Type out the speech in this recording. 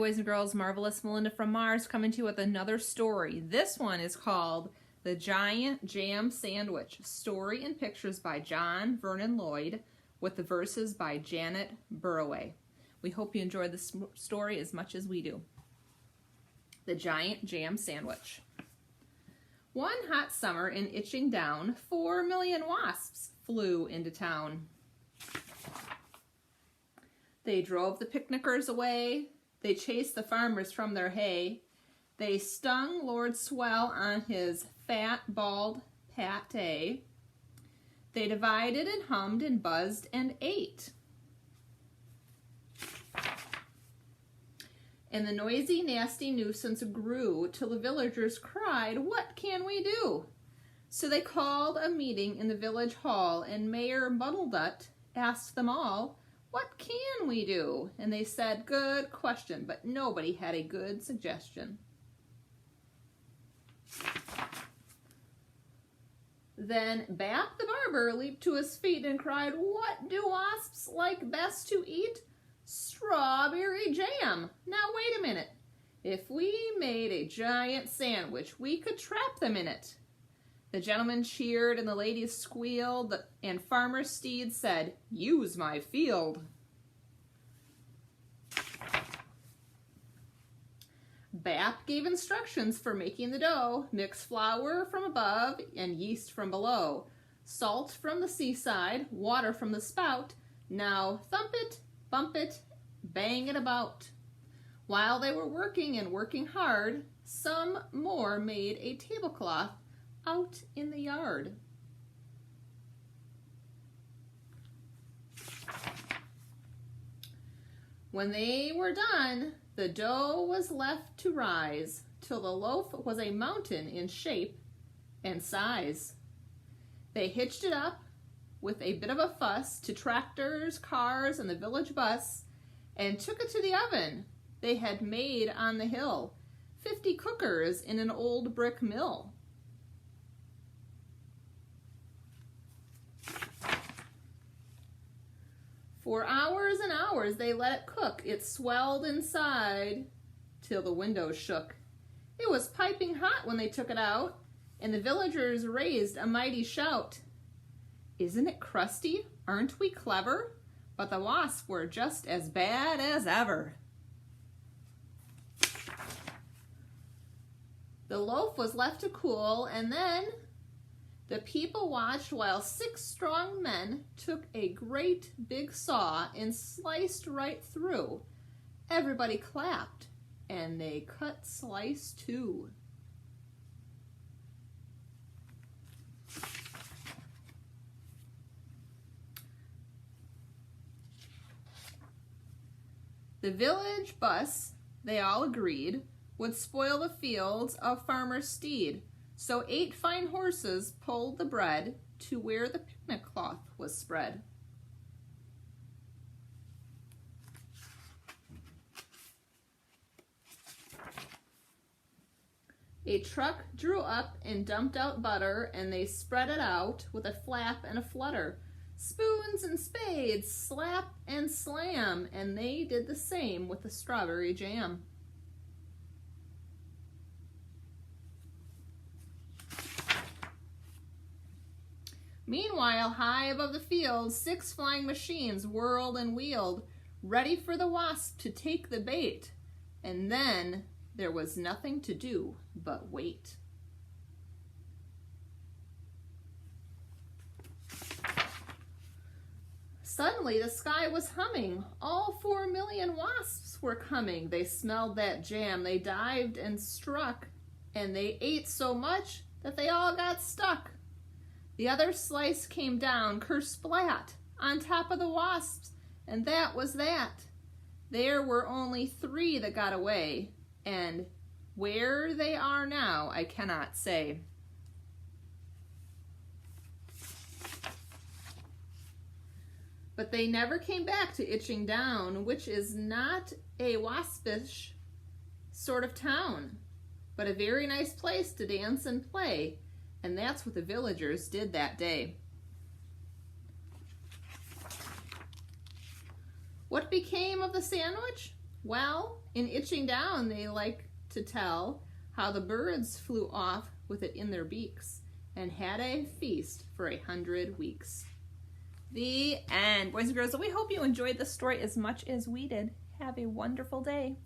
Boys and girls, Marvelous MaLinda from Mars coming to you with another story. This one is called The Giant Jam Sandwich. Story and pictures by John Vernon Lloyd with the verses by Janet Burroway. We hope you enjoy this story as much as we do. The Giant Jam Sandwich. One hot summer in Itching Down, 4 million wasps flew into town. They drove the picnickers away. They chased the farmers from their hay. They stung Lord Swell on his fat, bald pate. They divided and hummed and buzzed and ate. And the noisy, nasty nuisance grew till the villagers cried, "What can we do?" So they called a meeting in the village hall, and Mayor MaLinda asked them all, "What can we do?" And they said, "Good question," but nobody had a good suggestion. Then Bap the barber leaped to his feet and cried, "What do wasps like best to eat? Strawberry jam. Now wait a minute. If we made a giant sandwich, we could trap them in it." The gentlemen cheered and the ladies squealed, and Farmer Steed said, "Use my field." Bap gave instructions for making the dough. Mix flour from above and yeast from below. Salt from the seaside, water from the spout. Now thump it, bump it, bang it about. While they were working and working hard, some more made a tablecloth out in the yard. When they were done, the dough was left to rise till the loaf was a mountain in shape and size. They hitched it up with a bit of a fuss to tractors, cars, and the village bus, and took it to the oven they had made on the hill, 50 cookers in an old brick mill. For hours and hours they let it cook. It swelled inside till the windows shook. It was piping hot when they took it out, and the villagers raised a mighty shout. "Isn't it crusty? Aren't we clever?" But the wasps were just as bad as ever. The loaf was left to cool, and then the people watched while 6 strong men took a great big saw and sliced right through. Everybody clapped, and they cut slice too. The village bus, they all agreed, would spoil the fields of Farmer Steed. So 8 fine horses pulled the bread to where the picnic cloth was spread. A truck drew up and dumped out butter, and they spread it out with a flap and a flutter. Spoons and spades, slap and slam, and they did the same with the strawberry jam. Meanwhile, high above the field, 6 flying machines whirled and wheeled, ready for the wasp to take the bait. And then there was nothing to do but wait. Suddenly the sky was humming. All 4 million wasps were coming. They smelled that jam. They dived and struck, and they ate so much that they all got stuck. The other slice came down, kersplat, on top of the wasps, and that was that. There were only 3 that got away, and where they are now, I cannot say. But they never came back to Itching Down, which is not a waspish sort of town, but a very nice place to dance and play. And that's what the villagers did that day. What became of the sandwich? Well, in Itching Down, they like to tell how the birds flew off with it in their beaks and had a feast for 100 weeks. The end. Boys and girls, we hope you enjoyed this story as much as we did. Have a wonderful day.